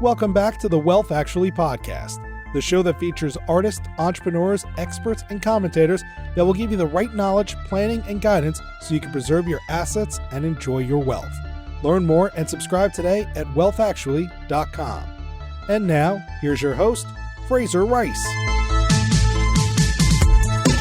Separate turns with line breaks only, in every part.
Welcome back to the Wealth Actually podcast, the show that features artists, entrepreneurs, experts, and commentators that will give you the right knowledge, planning, and guidance so you can preserve your assets and enjoy your wealth. Learn more and subscribe today at wealthactually.com. And now, here's your host, Fraser Rice.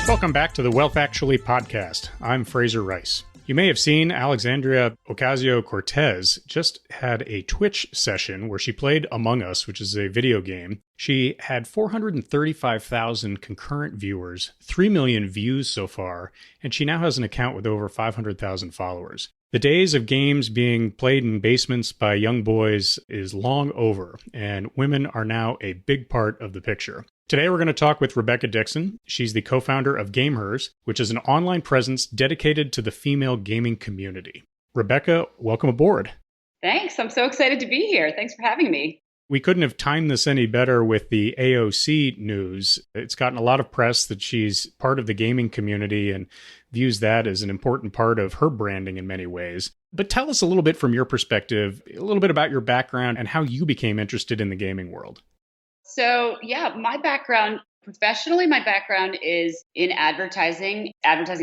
Welcome back to the Wealth Actually podcast. I'm Fraser Rice. You may have seen Alexandria Ocasio-Cortez just had a Twitch session where she played Among Us, which is a video game. She had 435,000 concurrent viewers, 3 million views so far, and she now has an account with over 500,000 followers. The days of games being played in basements by young boys is long over, and women are now a big part of the picture. Today, we're going to talk with Rebecca DIXON. She's the co-founder of DheGameHers, which is an online presence dedicated to the female gaming community. Rebecca, welcome aboard.
Thanks. I'm so excited to be here. Thanks for having me.
We couldn't have timed this any better with the AOC news. It's gotten a lot of press that she's part of the gaming community and views that as an important part of her branding in many ways. But tell us a little bit from your perspective, a little bit about your background and how you became interested in the gaming world.
So, my background, professionally, my background is in advertising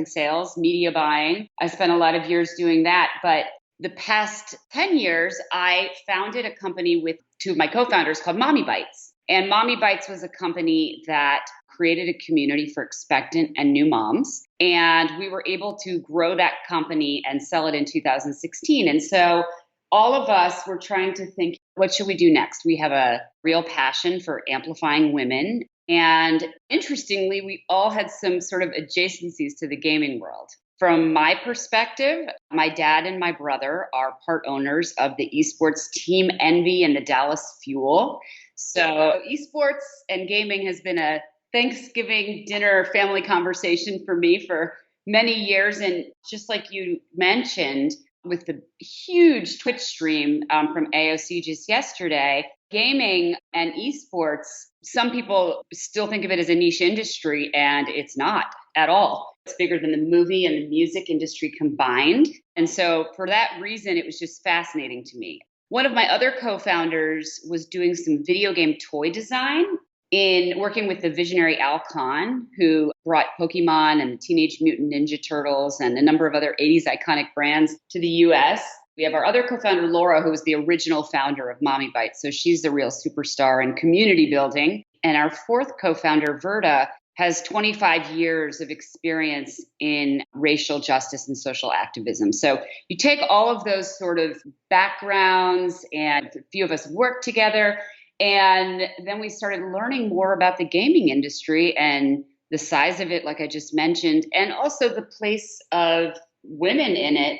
sales, media buying. I spent a lot of years doing that. But the past 10 years, I founded a company with two of my co-founders called Mommy Bites. And Mommy Bites was a company that created a community for expectant and new moms. And we were able to grow that company and sell it in 2016. And so all of us were trying to think, what should we do next? We have a real passion for amplifying women. And interestingly, we all had some sort of adjacencies to the gaming world. From my perspective, my dad and my brother are part owners of the esports Team Envy and the Dallas Fuel. So esports and gaming has been a Thanksgiving dinner family conversation for me for many years. And just like you mentioned, with the huge Twitch stream from AOC just yesterday, gaming and esports, some people still think of it as a niche industry, and it's not at all. It's bigger than the movie and the music industry combined. And so for that reason, it was just fascinating to me. One of my other co-founders was doing some video game toy design in working with the visionary Al Kahn, who brought Pokemon and the Teenage Mutant Ninja Turtles and a number of other 80s iconic brands to the US. We have our other co-founder, Laura, who was the original founder of Mommy Bites. So she's the real superstar in community building. And our fourth co-founder, Verda, has 25 years of experience in racial justice and social activism. So you take all of those sort of backgrounds, and a few of us work together. And then we started learning more about the gaming industry and the size of it, like I just mentioned, and also the place of women in it.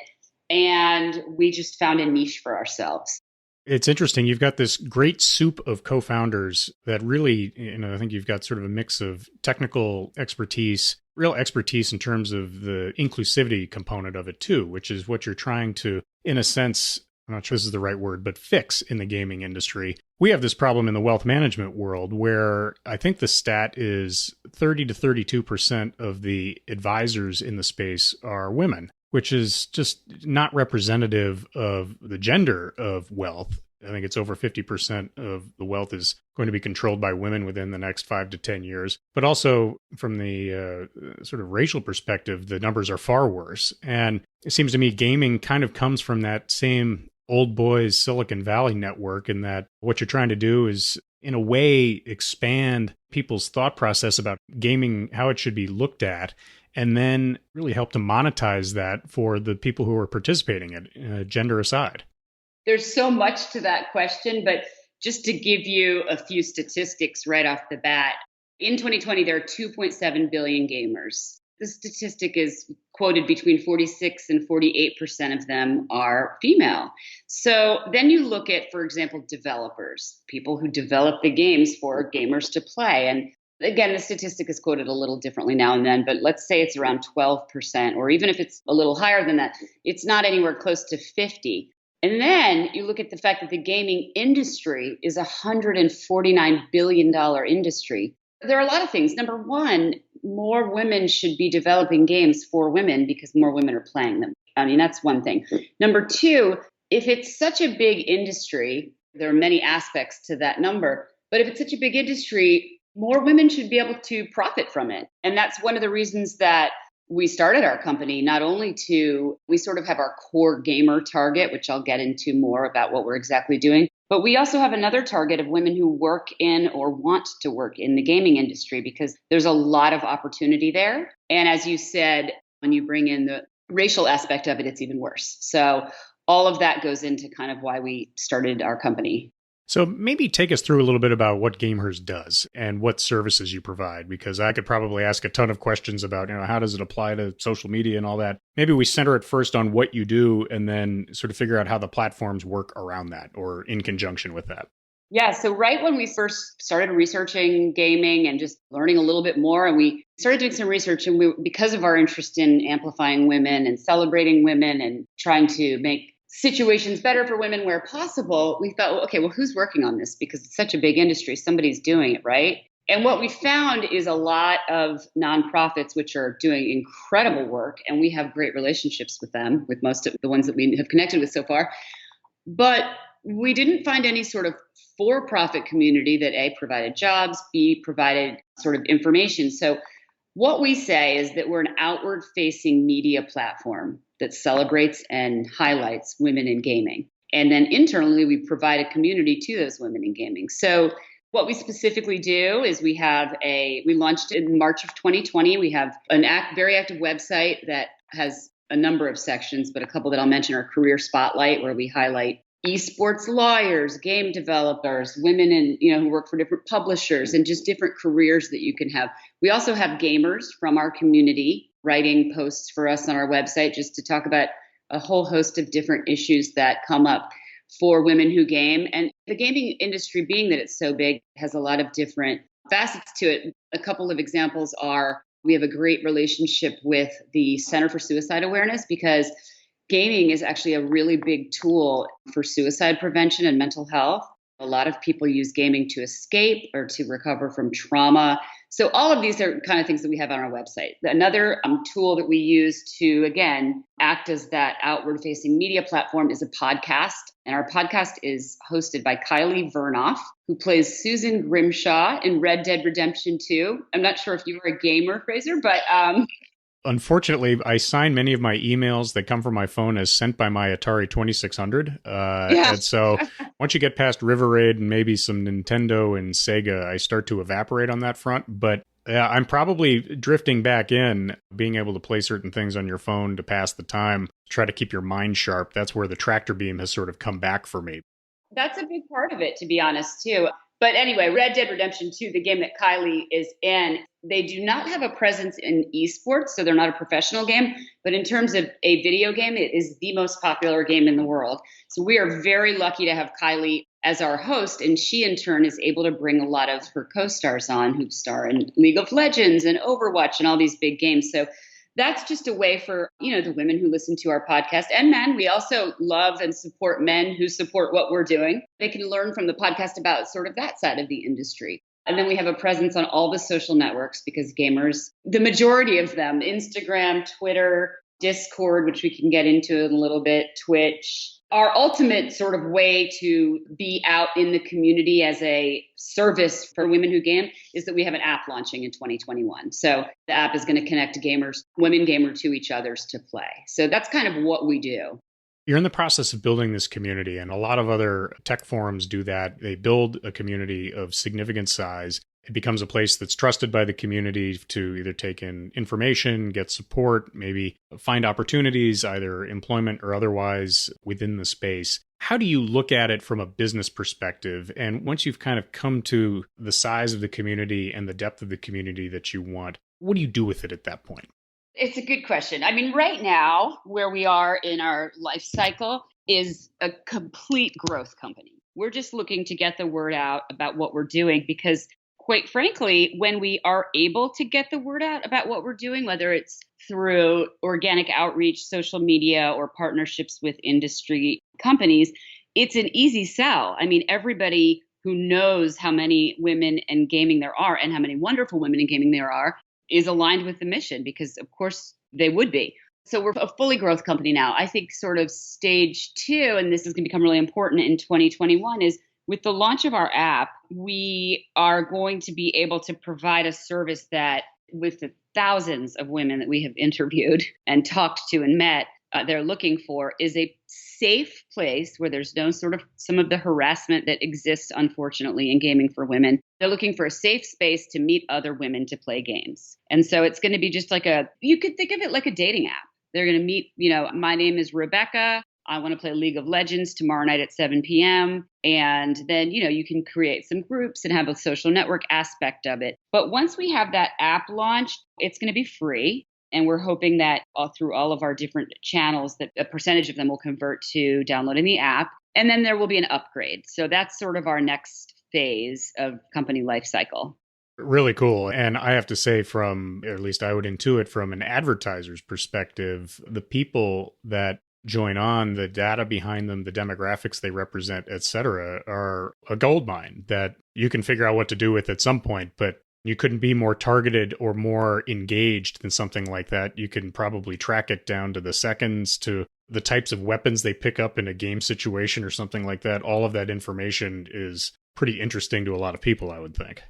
And we just found a niche for ourselves.
It's interesting. You've got this great soup of co-founders that really, I think you've got sort of a mix of technical expertise, real expertise in terms of the inclusivity component of it too, which is what you're trying to, in a sense, I'm not sure this is the right word, but fix in the gaming industry. We have this problem in the wealth management world where I think the stat is 30 to 32% of the advisors in the space are women, which is just not representative of the gender of wealth. I think it's over 50% of the wealth is going to be controlled by women within the next 5 to 10 years. But also from the sort of racial perspective, the numbers are far worse. And it seems to me gaming kind of comes from that same old boys Silicon Valley network, in that what you're trying to do is, in a way, expand people's thought process about gaming, how it should be looked at, and then really help to monetize that for the people who are participating in it, gender aside.
There's so much to that question, but just to give you a few statistics right off the bat, in 2020, there are 2.7 billion gamers. The statistic is quoted between 46 and 48% of them are female. So then you look at, for example, developers, people who develop the games for gamers to play. And again, the statistic is quoted a little differently now and then, but let's say it's around 12%, or even if it's a little higher than that, it's not anywhere close to 50. And then you look at the fact that the gaming industry is a $149 billion industry. There are a lot of things. Number one, more women should be developing games for women because more women are playing them. I mean, that's one thing. Number two, if it's such a big industry, There are many aspects to that number. But if it's such a big industry, more women should be able to profit from it. And that's one of the reasons that we started our company, not only we sort of have our core gamer target, which I'll get into more about what we're exactly doing, but we also have another target of women who work in or want to work in the gaming industry because there's a lot of opportunity there. And as you said, when you bring in the racial aspect of it, it's even worse. So all of that goes into kind of why we started our company.
So maybe take us through a little bit about what DheGameHers does and what services you provide, because I could probably ask a ton of questions about, how does it apply to social media and all that. Maybe we center it first on what you do and then sort of figure out how the platforms work around that or in conjunction with that.
Yeah, so right when we first started researching gaming and just learning a little bit more, and we started doing some research, and because of our interest in amplifying women and celebrating women and trying to make situations better for women where possible, we thought, okay, well, who's working on this? Because it's such a big industry, somebody's doing it, right? And what we found is a lot of nonprofits which are doing incredible work, and we have great relationships with them, with most of the ones that we have connected with so far. But we didn't find any sort of for-profit community that A, provided jobs, B, provided sort of information. So what we say is that we're an outward-facing media platform that celebrates and highlights women in gaming. And then internally, we provide a community to those women in gaming. So what we specifically do is we launched in March of 2020. We have very active website that has a number of sections, but a couple that I'll mention are Career Spotlight, where we highlight esports lawyers, game developers, women who work for different publishers, and just different careers that you can have. We also have gamers from our community writing posts for us on our website just to talk about a whole host of different issues that come up for women who game. And the gaming industry, being that it's so big, has a lot of different facets to it. A couple of examples are we have a great relationship with the Center for Suicide Awareness because gaming is actually a really big tool for suicide prevention and mental health. A lot of people use gaming to escape or to recover from trauma. So all of these are kind of things that we have on our website. Another tool that we use to, again, act as that outward-facing media platform is a podcast. And our podcast is hosted by Kylie Vernoff, who plays Susan Grimshaw in Red Dead Redemption 2. I'm not sure if you were a gamer, Fraser, but
unfortunately, I sign many of my emails that come from my phone as sent by my Atari 2600. And so once you get past River Raid and maybe some Nintendo and Sega, I start to evaporate on that front. But I'm probably drifting back in, being able to play certain things on your phone to pass the time, try to keep your mind sharp. That's where the tractor beam has sort of come back for me.
That's a big part of it, to be honest, too. But anyway, Red Dead Redemption 2, the game that Kylie is in, they do not have a presence in esports, so they're not a professional game. But in terms of a video game, it is the most popular game in the world. So we are very lucky to have Kylie as our host, and she in turn is able to bring a lot of her co-stars on who star in League of Legends and Overwatch and all these big games. So that's just a way for, the women who listen to our podcast and men. We also love and support men who support what we're doing. They can learn from the podcast about sort of that side of the industry. And then we have a presence on all the social networks because gamers, the majority of them, Instagram, Twitter, Discord, which we can get into in a little bit, Twitch. Our ultimate sort of way to be out in the community as a service for women who game is that we have an app launching in 2021. So the app is going to connect women gamers to each other's to play. So that's kind of what we do.
You're in the process of building this community, and a lot of other tech forums do that. They build a community of significant size. It becomes a place that's trusted by the community to either take in information, get support, maybe find opportunities, either employment or otherwise within the space. How do you look at it from a business perspective? And once you've kind of come to the size of the community and the depth of the community that you want, what do you do with it at that point?
It's a good question. I mean, right now, where we are in our life cycle is a complete growth company. We're just looking to get the word out about what we're doing because, quite frankly, when we are able to get the word out about what we're doing, whether it's through organic outreach, social media, or partnerships with industry companies, it's an easy sell. I mean, everybody who knows how many women in gaming there are and how many wonderful women in gaming there are is aligned with the mission because, of course, they would be. So we're a fully growth company now. I think sort of stage 2, and this is going to become really important in 2021, is with the launch of our app, we are going to be able to provide a service that with the thousands of women that we have interviewed and talked to and met, they're looking for is a safe place where there's no sort of some of the harassment that exists, unfortunately, in gaming for women. They're looking for a safe space to meet other women to play games. And so it's going to be just like you could think of it like a dating app. They're going to meet, my name is Rebecca. I want to play League of Legends tomorrow night at 7 p.m. And then, you can create some groups and have a social network aspect of it. But once we have that app launched, it's going to be free. And we're hoping that through all of our different channels that a percentage of them will convert to downloading the app. And then there will be an upgrade. So that's sort of our next phase of company life cycle.
Really cool. And I have to say or at least I would intuit from an advertiser's perspective, the people that join on, the data behind them, the demographics they represent, et cetera, are a goldmine that you can figure out what to do with at some point. But you couldn't be more targeted or more engaged than something like that. You can probably track it down to the seconds, to the types of weapons they pick up in a game situation or something like that. All of that information is pretty interesting to a lot of people, I would think.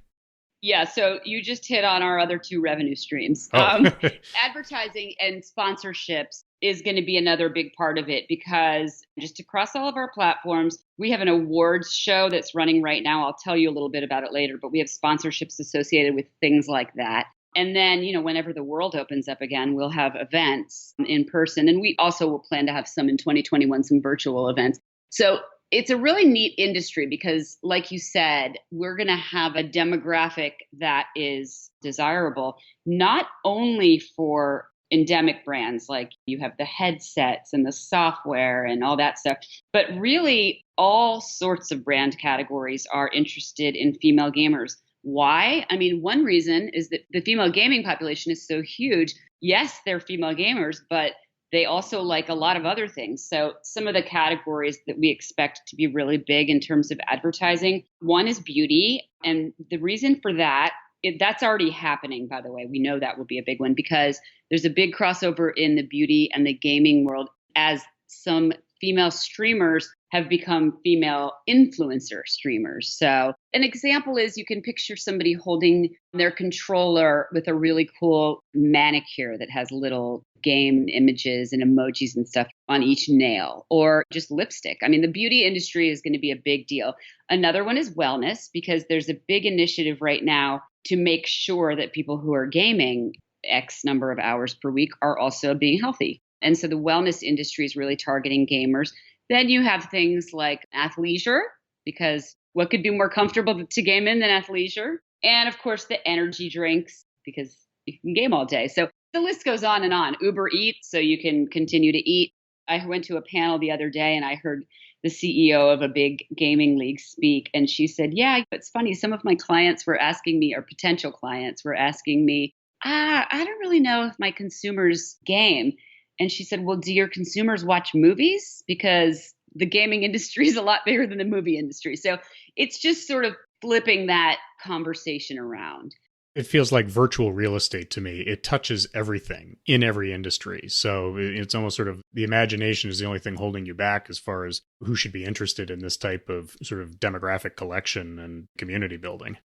Yeah, so you just hit on our other 2 revenue streams. Advertising and sponsorships is going to be another big part of it, because just across all of our platforms, we have an awards show that's running right now. I'll tell you a little bit about it later, but we have sponsorships associated with things like that. And then, whenever the world opens up again, we'll have events in person. And we also will plan to have some in 2021, some virtual events. So it's a really neat industry because, like you said, we're going to have a demographic that is desirable, not only for endemic brands, like you have the headsets and the software and all that stuff, but really all sorts of brand categories are interested in female gamers. Why? I mean, one reason is that the female gaming population is so huge. Yes, they're female gamers, but they also like a lot of other things. So some of the categories that we expect to be really big in terms of advertising, one is beauty. And the reason for that, that's already happening, by the way. We know that will be a big one because there's a big crossover in the beauty and the gaming world as some female streamers have become female influencer streamers. So an example is you can picture somebody holding their controller with a really cool manicure that has little game images and emojis and stuff on each nail, or just lipstick. I mean, the beauty industry is going to be a big deal. Another one is wellness, because there's a big initiative right now to make sure that people who are gaming X number of hours per week are also being healthy. And so the wellness industry is really targeting gamers. Then you have things like athleisure, because what could be more comfortable to game in than athleisure? And of course, the energy drinks, because you can game all day. So the list goes on and on. Uber Eats, so you can continue to eat. I went to a panel the other day and I heard the CEO of a big gaming league speak. And she said, yeah, it's funny. Some of my clients were asking me, or potential clients were asking me, I don't really know if my consumers game. And she said, well, do your consumers watch movies? Because the gaming industry is a lot bigger than the movie industry. So it's just sort of flipping that conversation around.
It feels like virtual real estate to me. It touches everything in every industry. So it's almost sort of the imagination is the only thing holding you back as far as who should be interested in this type of sort of demographic collection and community building.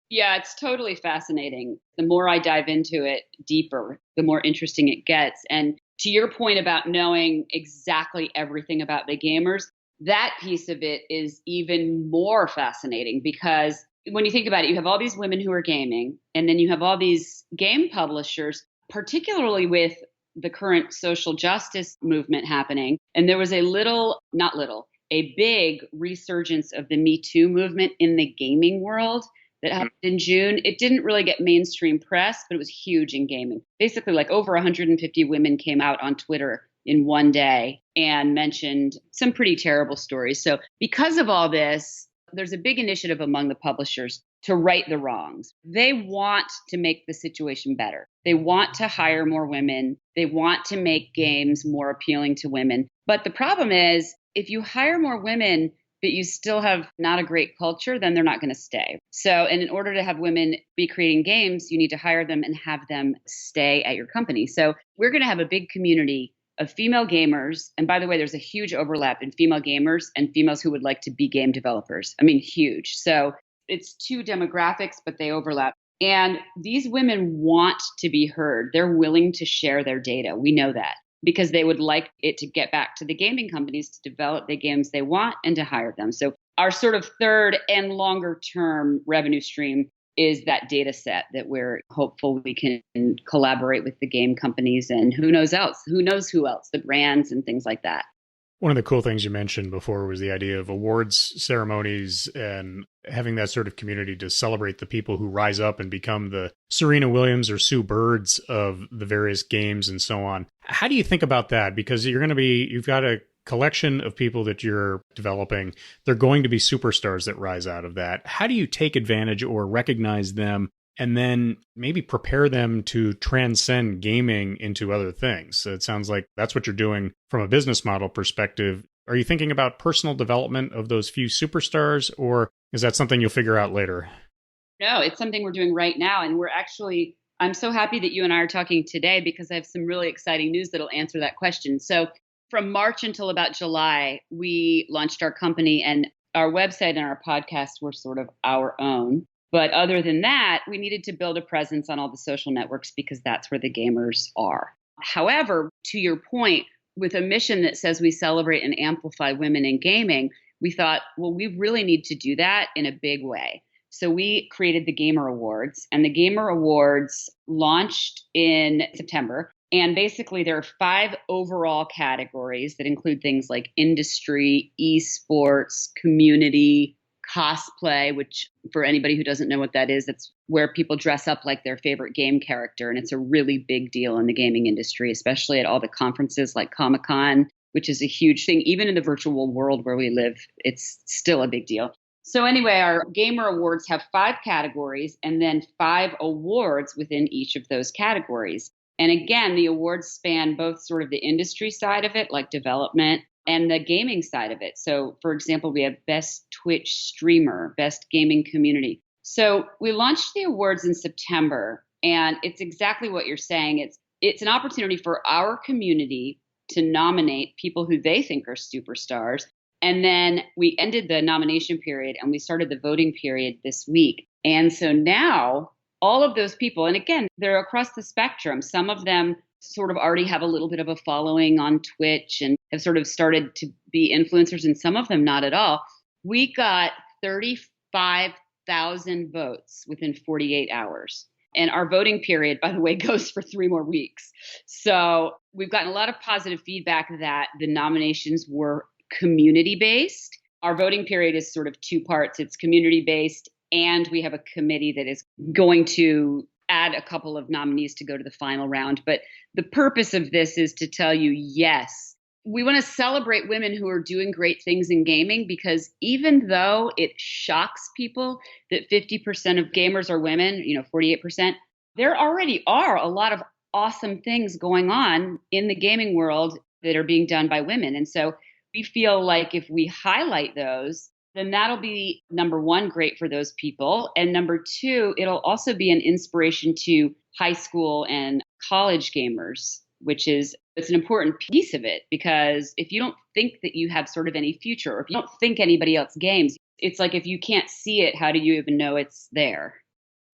Yeah, it's totally fascinating. The more I dive into it deeper, the more interesting it gets. And to your point about knowing exactly everything about the gamers, that piece of it is even more fascinating, because when you think about it, you have all these women who are gaming, and then you have all these game publishers, particularly with the current social justice movement happening. And there was a big resurgence of the Me Too movement in the gaming world that happened in June. It didn't really get mainstream press, but it was huge in gaming. Basically, like over 150 women came out on Twitter in one day and mentioned some pretty terrible stories. So because of all this, there's a big initiative among the publishers to right the wrongs. They want to make the situation better. They want to hire more women. They want to make games more appealing to women. But the problem is, if you hire more women, but you still have not a great culture, then they're not going to stay. So, and in order to have women be creating games, you need to hire them and have them stay at your company. So we're going to have a big community of female gamers. And by the way, there's a huge overlap in female gamers and females who would like to be game developers. I mean, huge. So it's two demographics, but they overlap. And these women want to be heard. They're willing to share their data. We know that because they would like it to get back to the gaming companies to develop the games they want and to hire them. So our sort of third and longer term revenue stream is that data set that we're hopeful we can collaborate with the game companies and who knows who else, the brands and things like that.
One of the cool things you mentioned before was the idea of awards ceremonies and having that sort of community to celebrate the people who rise up and become the Serena Williams or Sue Birds of the various games and so on. How do you think about that? Because you've got a collection of people that you're developing. They're going to be superstars that rise out of that. How do you take advantage or recognize them and then maybe prepare them to transcend gaming into other things? So it sounds like that's what you're doing from a business model perspective. Are you thinking about personal development of those few superstars, or is that something you'll figure out later?
No, it's something we're doing right now. And I'm so happy that you and I are talking today because I have some really exciting news that'll answer that question. So from March until about July, we launched our company, and our website and our podcast were sort of our own. But other than that, we needed to build a presence on all the social networks because that's where the gamers are. However, to your point, with a mission that says we celebrate and amplify women in gaming, we thought, well, we really need to do that in a big way. So we created the Gamer Awards, and the Gamer Awards launched in September. And basically, there are 5 overall categories that include things like industry, esports, community, cosplay, which for anybody who doesn't know what that is, that's where people dress up like their favorite game character. And it's a really big deal in the gaming industry, especially at all the conferences like Comic-Con, which is a huge thing. Even in the virtual world where we live, it's still a big deal. So anyway, our Gamer Awards have 5 categories and then 5 awards within each of those categories. And again, the awards span both sort of the industry side of it, like development, and the gaming side of it. So, for example, we have Best Twitch Streamer, Best Gaming Community. So we launched the awards in September, and it's exactly what you're saying. It's an opportunity for our community to nominate people who they think are superstars. And then we ended the nomination period and we started the voting period this week. And so now all of those people, and again, they're across the spectrum. Some of them sort of already have a little bit of a following on Twitch and have sort of started to be influencers, and some of them not at all. We got 35,000 votes within 48 hours. And our voting period, by the way, goes for 3 more weeks. So we've gotten a lot of positive feedback that the nominations were community-based. Our voting period is sort of 2 parts. It's community-based, and we have a committee that is going to add a couple of nominees to go to the final round. But the purpose of this is to tell you, yes, we want to celebrate women who are doing great things in gaming, because even though it shocks people that 50% of gamers are women, 48%, there already are a lot of awesome things going on in the gaming world that are being done by women. And so we feel like if we highlight those, then that'll be, number 1, great for those people. And number 2, it'll also be an inspiration to high school and college gamers, it's an important piece of it, because if you don't think that you have sort of any future, or if you don't think anybody else games, it's like, if you can't see it, how do you even know it's there?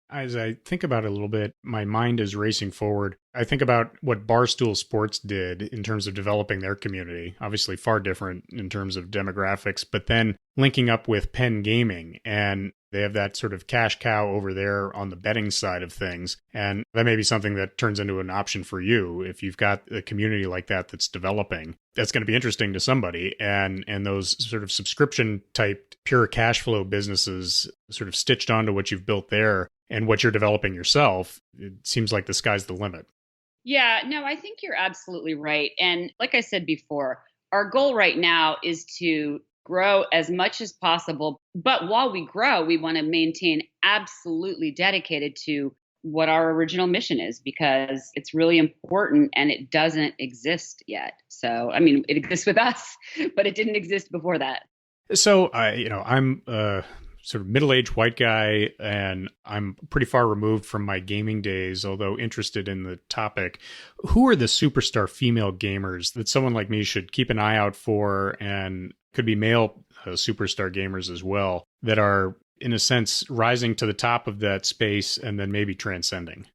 As I think about it a little bit, my mind is racing forward. I think about what Barstool Sports did in terms of developing their community, obviously far different in terms of demographics, but then linking up with Penn Gaming, and they have that sort of cash cow over there on the betting side of things. And that may be something that turns into an option for you if you've got a community like that that's developing. That's going to be interesting to somebody. And those sort of subscription type pure cash flow businesses sort of stitched onto what you've built there and what you're developing yourself, it seems like the sky's the limit.
Yeah, no, I think you're absolutely right. And like I said before, our goal right now is to grow as much as possible. But while we grow, we want to maintain absolutely dedicated to what our original mission is, because it's really important and it doesn't exist yet. So, I mean, it exists with us, but it didn't exist before that.
So I'm a sort of middle-aged white guy, and I'm pretty far removed from my gaming days, although interested in the topic. Who are the superstar female gamers that someone like me should keep an eye out for, and could be male superstar gamers as well, that are, in a sense, rising to the top of that space and then maybe transcending?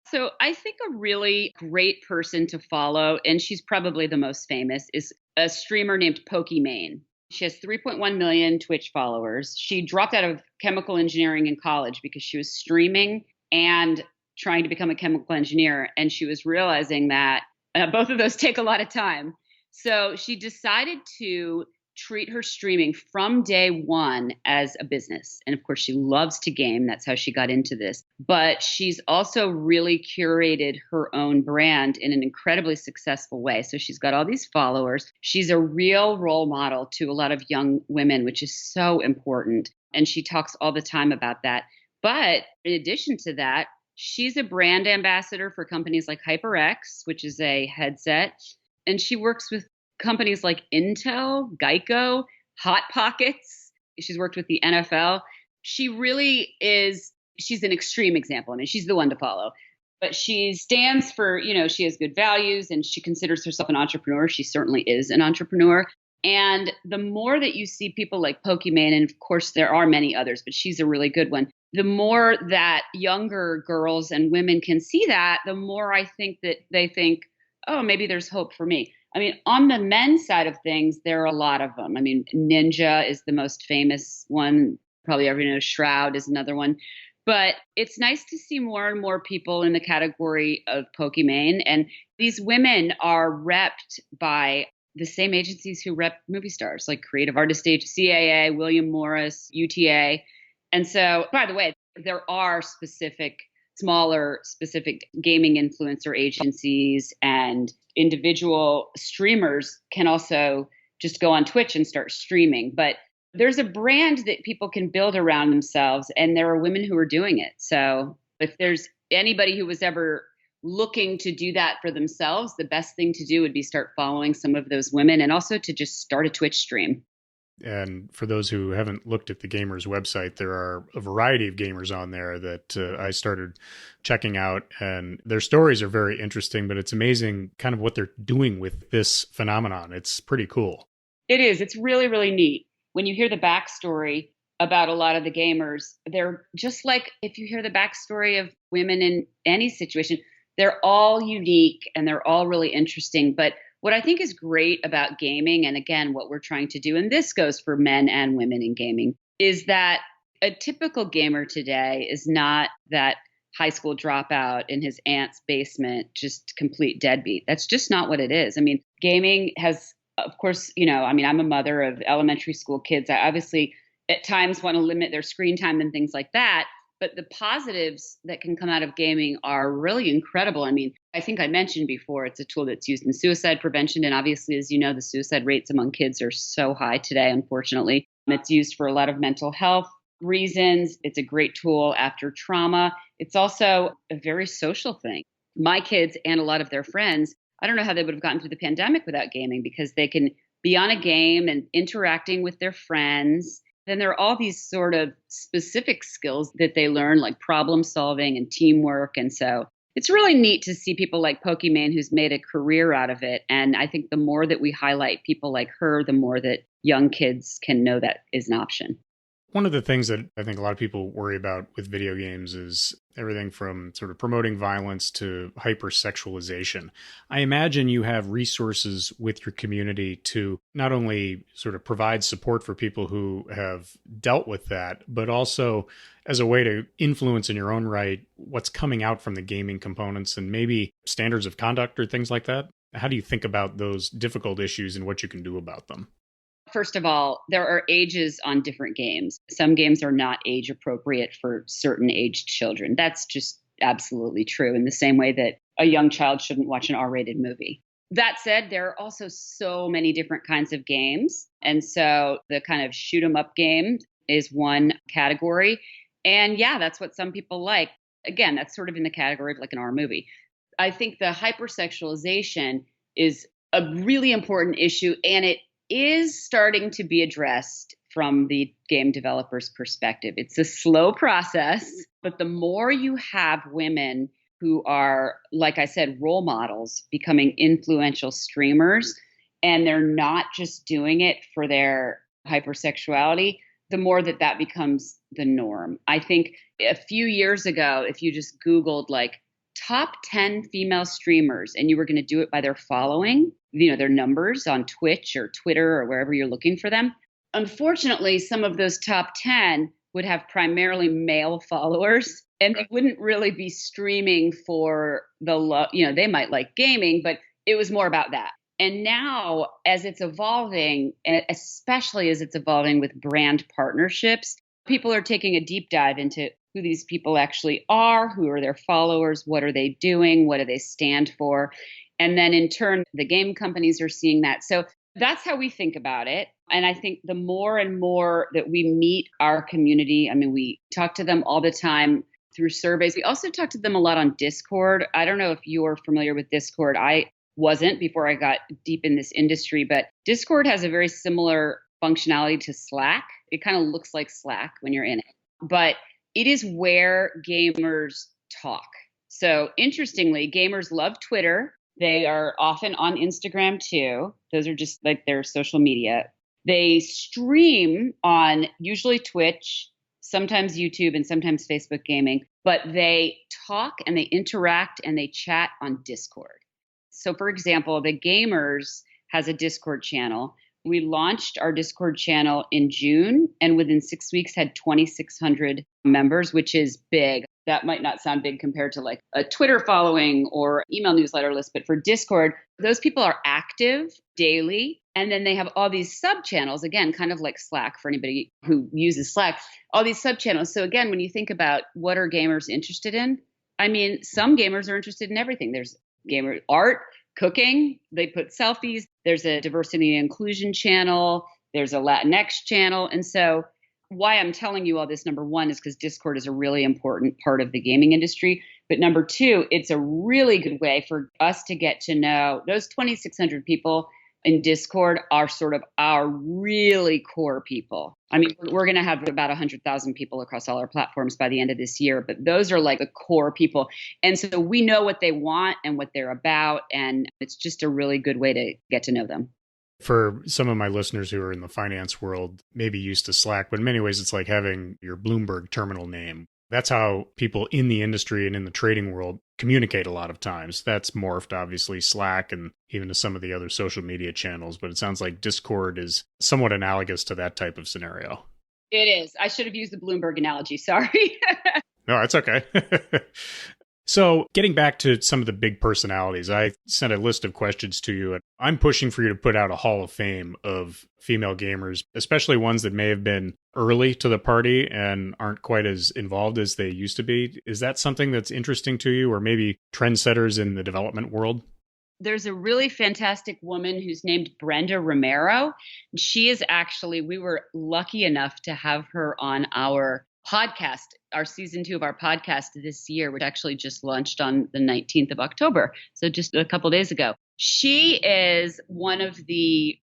So I think a really great person to follow, and she's probably the most famous, is a streamer named Pokimane. She has 3.1 million Twitch followers. She dropped out of chemical engineering in college because she was streaming and trying to become a chemical engineer. And she was realizing that both of those take a lot of time. So she decided to treat her streaming from day one as a business. And of course, she loves to game. That's how she got into this. But she's also really curated her own brand in an incredibly successful way. So she's got all these followers. She's a real role model to a lot of young women, which is so important. And she talks all the time about that. But in addition to that, she's a brand ambassador for companies like HyperX, which is a headset. And she works with companies like Intel, Geico, Hot Pockets. She's worked with the NFL. She really is, she's an extreme example. I mean, she's the one to follow. But she stands for, she has good values and she considers herself an entrepreneur. She certainly is an entrepreneur. And the more that you see people like Pokimane, and of course there are many others, but she's a really good one. The more that younger girls and women can see that, the more I think that they think, oh, maybe there's hope for me. I mean, on the men's side of things, there are a lot of them. I mean, Ninja is the most famous one. Probably everyone knows Shroud is another one. But it's nice to see more and more people in the category of Pokimane. And these women are repped by the same agencies who rep movie stars, like Creative Artist Agency, CAA, William Morris, UTA. And so, by the way, there are smaller specific gaming influencer agencies, and individual streamers can also just go on Twitch and start streaming. But there's a brand that people can build around themselves, and there are women who are doing it. So if there's anybody who was ever looking to do that for themselves, the best thing to do would be start following some of those women, and also to just start a Twitch stream.
And for those who haven't looked at the Gamers website, there are a variety of gamers on there that I started checking out, and their stories are very interesting, but it's amazing kind of what they're doing with this phenomenon. It's pretty cool.
It is. It's really, really neat. When you hear the backstory about a lot of the gamers, they're just like if you hear the backstory of women in any situation, they're all unique and they're all really interesting. But what I think is great about gaming, and again, what we're trying to do, and this goes for men and women in gaming, is that a typical gamer today is not that high school dropout in his aunt's basement, just complete deadbeat. That's just not what it is. I mean, gaming has, of course, I'm a mother of elementary school kids. I obviously at times want to limit their screen time and things like that. But the positives that can come out of gaming are really incredible. I mean, I think I mentioned before, it's a tool that's used in suicide prevention. And obviously, as you know, the suicide rates among kids are so high today, unfortunately. It's used for a lot of mental health reasons. It's a great tool after trauma. It's also a very social thing. My kids and a lot of their friends, I don't know how they would have gotten through the pandemic without gaming, because they can be on a game and interacting with their friends. Then there are all these sort of specific skills that they learn, like problem solving and teamwork. And so it's really neat to see people like Pokimane who's made a career out of it. And I think the more that we highlight people like her, the more that young kids can know that is an option.
One of the things that I think a lot of people worry about with video games is everything from sort of promoting violence to hypersexualization. I imagine you have resources with your community to not only sort of provide support for people who have dealt with that, but also as a way to influence in your own right what's coming out from the gaming components and maybe standards of conduct or things like that. How do you think about those difficult issues and what you can do about them?
First of all, there are ages on different games. Some games are not age appropriate for certain aged children. That's just absolutely true, in the same way that a young child shouldn't watch an R-rated movie. That said, there are also so many different kinds of games. And so the kind of shoot 'em up game is one category. And yeah, that's what some people like. Again, that's sort of in the category of like an R movie. I think the hypersexualization is a really important issue, and it is starting to be addressed from the game developer's perspective. It's a slow process, but the more you have women who are, like I said, role models, becoming influential streamers, and they're not just doing it for their hypersexuality, the more that becomes the norm. I think a few years ago, if you just Googled like top 10 female streamers and you were going to do it by their following, their numbers on Twitch or Twitter or wherever you're looking for them. Unfortunately, some of those top 10 would have primarily male followers, and they wouldn't really be streaming for they might like gaming, but it was more about that. And now, as it's evolving, and especially as it's evolving with brand partnerships, people are taking a deep dive into who these people actually are, who are their followers, what are they doing, what do they stand for? And then in turn, the game companies are seeing that. So that's how we think about it. And I think the more and more that we meet our community, we talk to them all the time through surveys. We also talk to them a lot on Discord. I don't know if you're familiar with Discord. I wasn't before I got deep in this industry, but Discord has a very similar functionality to Slack. It kind of looks like Slack when you're in it, but it is where gamers talk. So interestingly, gamers love Twitter. They are often on Instagram too. Those are just like their social media. They stream on usually Twitch, sometimes YouTube, and sometimes Facebook gaming, but they talk and they interact and they chat on Discord. So for example, TheGameHers has a Discord channel. We launched our Discord channel in June, and within 6 weeks had 2,600 members, which is big. That might not sound big compared to like a Twitter following or email newsletter list, but for Discord, those people are active daily. And then they have all these sub channels, again, kind of like Slack for anybody who uses Slack, all these sub channels. So again, when you think about what are gamers interested in, some gamers are interested in everything. There's gamer art, cooking, they put selfies. There's a diversity and inclusion channel. There's a Latinx channel. And so why I'm telling you all this, number one, is because Discord is a really important part of the gaming industry. But number two, it's a really good way for us to get to know those 2,600 people in Discord are sort of our really core people. We're going to have about 100,000 people across all our platforms by the end of this year, but those are like the core people. And so we know what they want and what they're about. And it's just a really good way to get to know them.
For some of my listeners who are in the finance world, maybe used to Slack, but in many ways it's like having your Bloomberg terminal name. That's how people in the industry and in the trading world communicate a lot of times. That's morphed, obviously, Slack and even to some of the other social media channels. But it sounds like Discord is somewhat analogous to that type of scenario.
It is. I should have used the Bloomberg analogy. Sorry.
No, it's okay. So getting back to some of the big personalities, I sent a list of questions to you, and I'm pushing for you to put out a Hall of Fame of female gamers, especially ones that may have been early to the party and aren't quite as involved as they used to be. Is that something that's interesting to you, or maybe trendsetters in the development world?
There's a really fantastic woman who's named Brenda Romero. She is actually, we were lucky enough to have her on our podcast, our season 2 of our podcast this year, which actually just launched on the 19th of October. So just a couple days ago. She is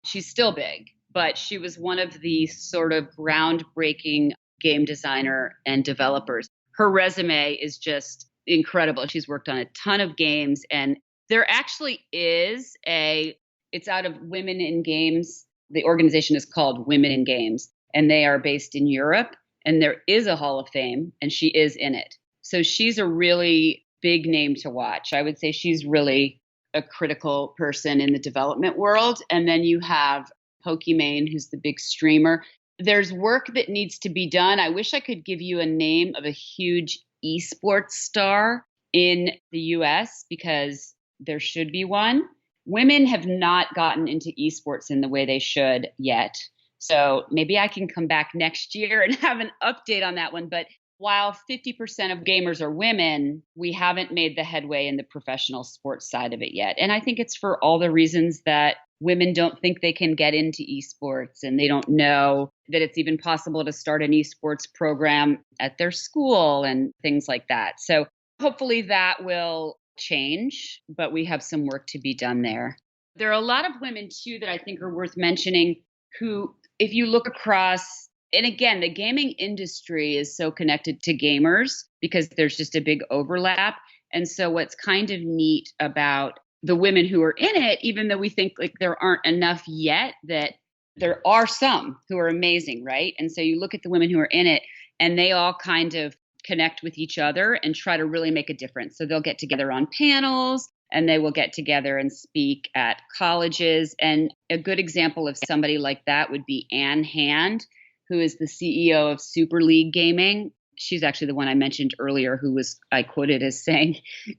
she's still big, but she was one of the sort of groundbreaking game designer and developers. Her resume is just incredible. She's worked on a ton of games, and there actually is it's out of Women in Games. The organization is called Women in Games, and they are based in Europe. And there is a Hall of Fame, and she is in it. So she's a really big name to watch. I would say she's really a critical person in the development world. And then you have Pokimane, who's the big streamer. There's work that needs to be done. I wish I could give you a name of a huge esports star in the US, because there should be one. Women have not gotten into esports in the way they should yet. So maybe I can come back next year and have an update on that one. But while 50% of gamers are women, we haven't made the headway in the professional sports side of it yet. And I think it's for all the reasons that women don't think they can get into esports, and they don't know that it's even possible to start an esports program at their school and things like that. So hopefully that will change, but we have some work to be done there. There are a lot of women too that I think are worth mentioning who if you look across, and again, the gaming industry is so connected to gamers because there's just a big overlap. And so what's kind of neat about the women who are in it, even though we think like there aren't enough yet, that there are some who are amazing, right? And so you look at the women who are in it and they all kind of connect with each other and try to really make a difference. So they'll get together on panels and they will get together and speak at colleges. And a good example of somebody like that would be Anne Hand, who is the CEO of Super League Gaming. She's actually the one I mentioned earlier who was, I quoted as saying,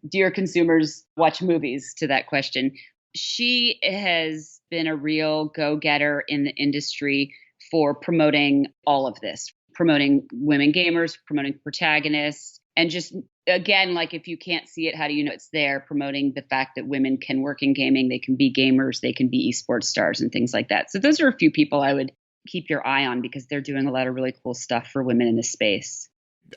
"Dear consumers, watch movies," to that question. She has been a real go-getter in the industry for promoting all of this, promoting women gamers, promoting protagonists, and just, again, like if you can't see it, how do you know it's there? Promoting the fact that women can work in gaming, they can be gamers, they can be esports stars and things like that. So those are a few people I would keep your eye on because they're doing a lot of really cool stuff for women in this space.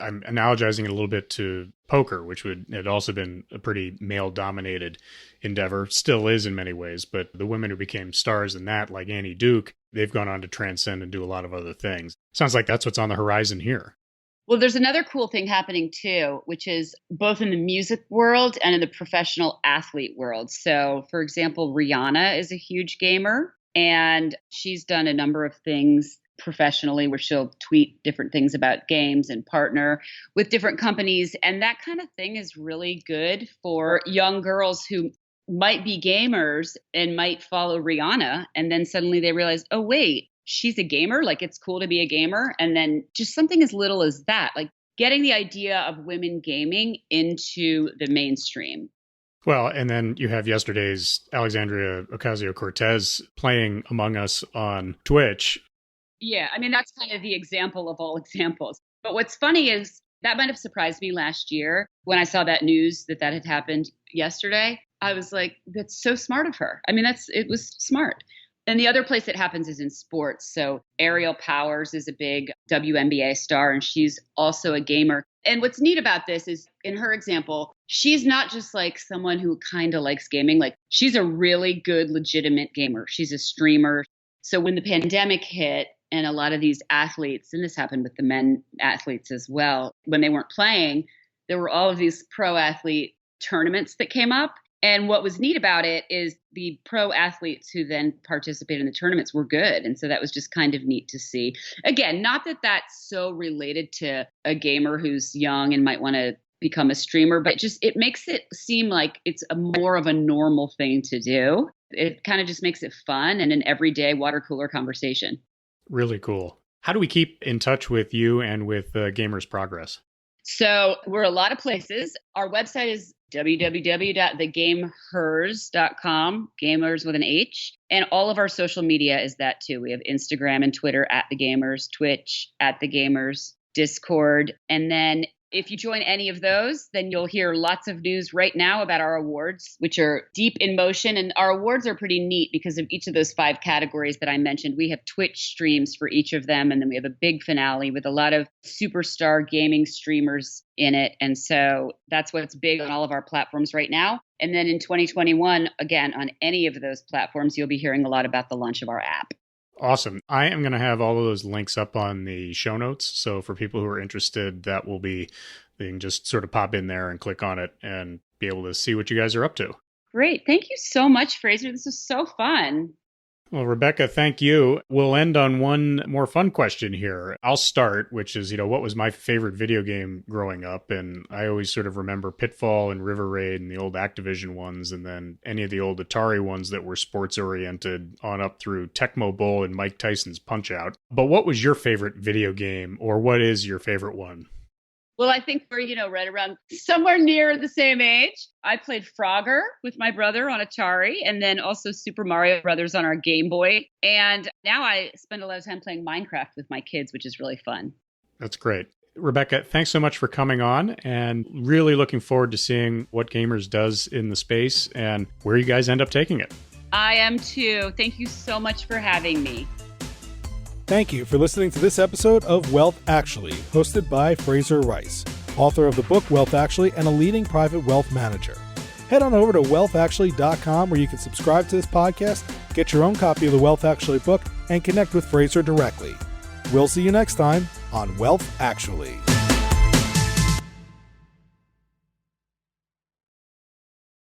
I'm analogizing it a little bit to poker, which had also been a pretty male-dominated endeavor, still is in many ways, but the women who became stars in that, like Annie Duke, they've gone on to transcend and do a lot of other things. Sounds like that's what's on the horizon here.
Well, there's another cool thing happening too, which is both in the music world and in the professional athlete world. So, for example, Rihanna is a huge gamer, and she's done a number of things professionally where she'll tweet different things about games and partner with different companies. And that kind of thing is really good for young girls who might be gamers and might follow Rihanna. And then suddenly they realize, oh, wait, she's a gamer. Like, it's cool to be a gamer. And then just something as little as that, like getting the idea of women gaming into the mainstream.
Well, and then you have yesterday's Alexandria Ocasio-Cortez playing Among Us on Twitch.
Yeah, I mean, that's kind of the example of all examples. But what's funny is that might have surprised me last year when I saw that news that had happened yesterday. I was like, that's so smart of her. I mean, it was smart. And the other place it happens is in sports. So Ariel Powers is a big WNBA star, and she's also a gamer. And what's neat about this is, in her example, she's not just like someone who kind of likes gaming. Like, she's a really good, legitimate gamer. She's a streamer. So when the pandemic hit, and a lot of these athletes, and this happened with the men athletes as well, when they weren't playing, there were all of these pro athlete tournaments that came up. And what was neat about it is the pro athletes who then participated in the tournaments were good. And so that was just kind of neat to see. Again, not that that's so related to a gamer who's young and might want to become a streamer, but it makes it seem like it's more of a normal thing to do. It kind of just makes it fun and an everyday water cooler conversation. Really cool. How do we keep in touch with you and with Gamers Progress? So we're a lot of places. Our website is www.thegamehers.com, gamers with an H. And all of our social media is that too. We have Instagram and Twitter @TheGamers, Twitch @TheGamers, Discord. And then if you join any of those, then you'll hear lots of news right now about our awards, which are deep in motion. And our awards are pretty neat because of each of those 5 categories that I mentioned. We have Twitch streams for each of them. And then we have a big finale with a lot of superstar gaming streamers in it. And so that's what's big on all of our platforms right now. And then in 2021, again, on any of those platforms, you'll be hearing a lot about the launch of our app. Awesome. I am going to have all of those links up on the show notes. So for people who are interested, they can just sort of pop in there and click on it and be able to see what you guys are up to. Great. Thank you so much, Fraser. This was so fun. Well, Rebecca, thank you. We'll end on one more fun question here. I'll start, which is, what was my favorite video game growing up? And I always sort of remember Pitfall and River Raid and the old Activision ones, and then any of the old Atari ones that were sports-oriented on up through Tecmo Bowl and Mike Tyson's Punch-Out. But what was your favorite video game, or what is your favorite one? Well, I think we're, right around somewhere near the same age. I played Frogger with my brother on Atari, and then also Super Mario Brothers on our Game Boy. And now I spend a lot of time playing Minecraft with my kids, which is really fun. That's great. Rebecca, thanks so much for coming on, and really looking forward to seeing what Gamers does in the space and where you guys end up taking it. I am too. Thank you so much for having me.
Thank you for listening to this episode of Wealth Actually, hosted by Fraser Rice, author of the book Wealth Actually and a leading private wealth manager. head on over to wealthactually.com where you can subscribe to this podcast, get your own copy of the Wealth Actually book, and connect with Fraser directly. We'll see you next time on Wealth Actually.